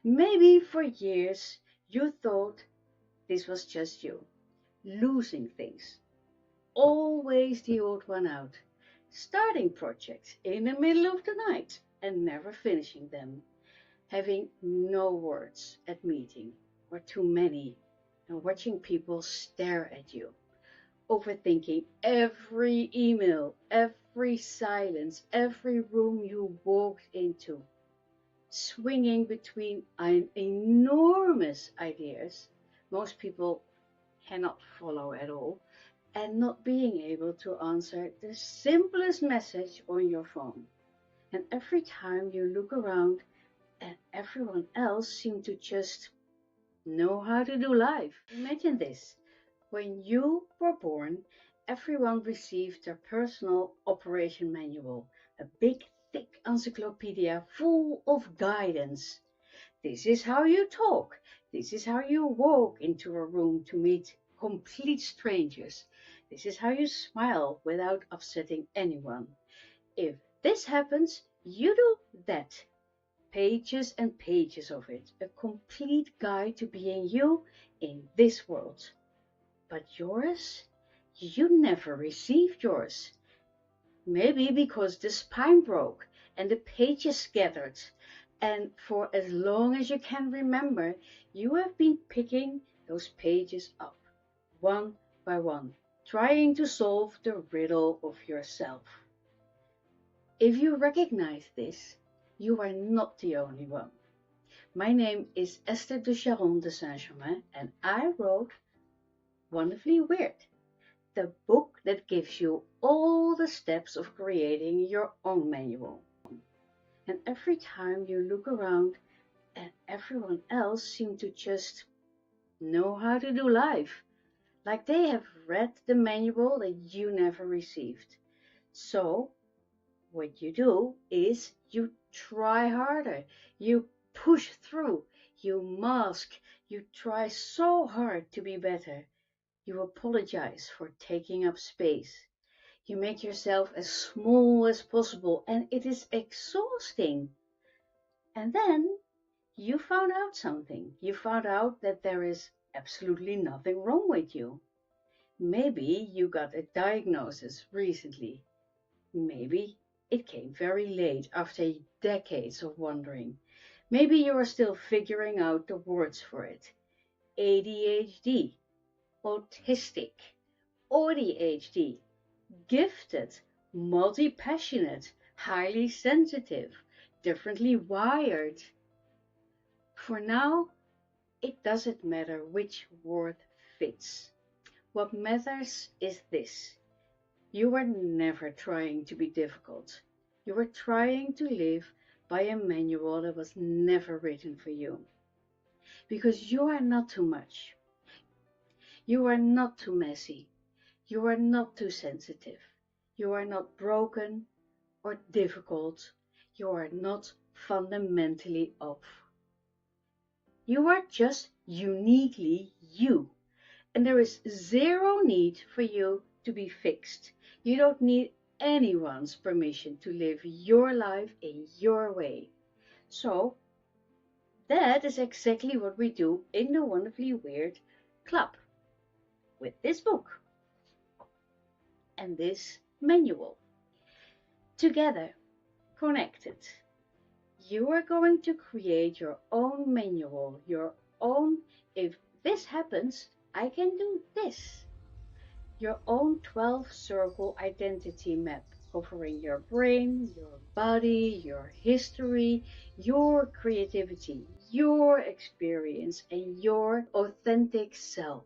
Maybe for years you thought this was just you, losing things, always the odd one out, starting projects in the middle of the night and never finishing them, having no words at meeting or too many, and watching people stare at you, overthinking every email, every silence, every room you walked into, swinging between enormous ideas most people cannot follow at all, and not being able to answer the simplest message on your phone. And every time you look around and everyone else seems to just know how to do life. Imagine this. When you were born, everyone received their personal operation manual, a big, thick encyclopedia full of guidance. This is how you talk. This is how you walk into a room to meet complete strangers. This is how you smile without upsetting anyone. If this happens, you do that. Pages and pages of it. A complete guide to being you in this world. But yours? You never received yours. Maybe because the spine broke and the pages scattered, and for as long as you can remember, you have been picking those pages up, one by one, trying to solve the riddle of yourself. If you recognize this, you are not the only one. My name is Esther de Charon de Saint-Germain, and I wrote Wonderfully Weird, the book that gives you all the steps of creating your own manual. And every time you look around and everyone else seems to just know how to do life, like they have read the manual that you never received. So what you do is you try harder, you push through, you mask, you try so hard to be better. You apologize for taking up space. You make yourself as small as possible, and it is exhausting. And then you found out something. You found out that there is absolutely nothing wrong with you. Maybe you got a diagnosis recently. Maybe it came very late after decades of wondering. Maybe you are still figuring out the words for it. ADHD, autistic, AuDHD, gifted, multi-passionate, highly sensitive, differently wired. For now, it doesn't matter which word fits. What matters is this. You are never trying to be difficult. You are trying to live by a manual that was never written for you. Because you are not too much. You are not too messy. You are not too sensitive. You are not broken or difficult. You are not fundamentally off. You are just uniquely you. And there is zero need for you to be fixed. You don't need anyone's permission to live your life in your way. So that is exactly what we do in the Wonderfully Weird Club with this book and this manual. Together, connected, you are going to create your own manual, your own, if this happens, I can do this. Your own 12-circle identity map covering your brain, your body, your history, your creativity, your experience, and your authentic self.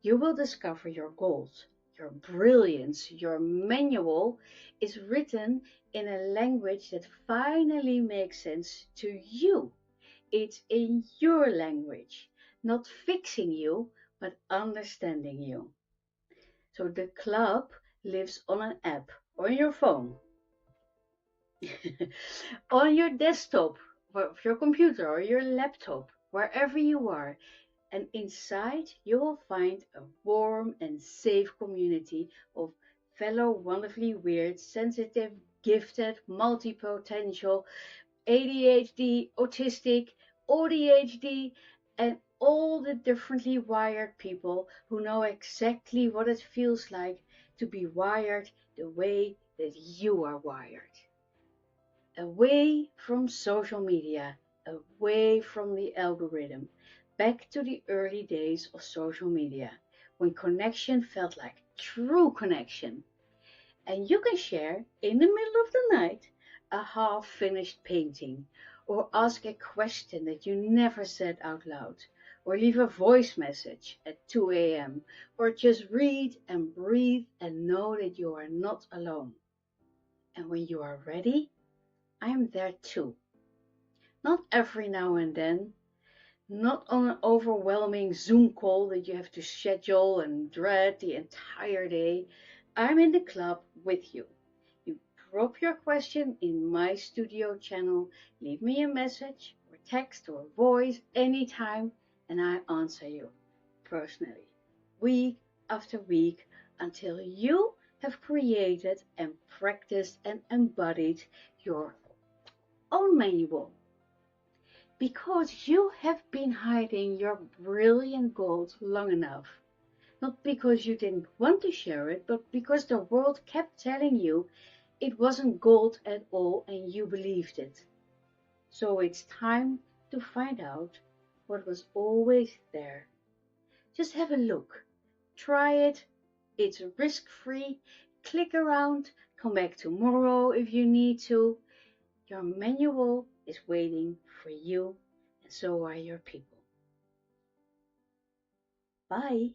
You will discover your gold, your brilliance. Your manual is written in a language that finally makes sense to you. It's in your language, not fixing you, but understanding you. So the club lives on an app on your phone, on your desktop, of your computer or your laptop, wherever you are. And inside you will find a warm and safe community of fellow wonderfully weird, sensitive, gifted, multi-potential, ADHD, autistic, AuDHD, and all the differently wired people who know exactly what it feels like to be wired the way that you are wired. Away from social media, away from the algorithm, back to the early days of social media, when connection felt like true connection. And you can share in the middle of the night a half-finished painting, or ask a question that you never said out loud, or leave a voice message at 2 a.m., or just read and breathe and know that you are not alone. And when you are ready, I'm there too. Not every now and then, not on an overwhelming Zoom call that you have to schedule and dread the entire day. I'm in the club with you. You drop your question in my studio channel, leave me a message or text or voice anytime, and I answer you personally, week after week, until you have created and practiced and embodied your own manual. Because you have been hiding your brilliant gold long enough. Not because you didn't want to share it, but because the world kept telling you it wasn't gold at all and you believed it. So it's time to find out what was always there. Just have a look. Try it. It's risk-free. Click around. Come back tomorrow if you need to. Your manual is waiting for you, and so are your people. Bye.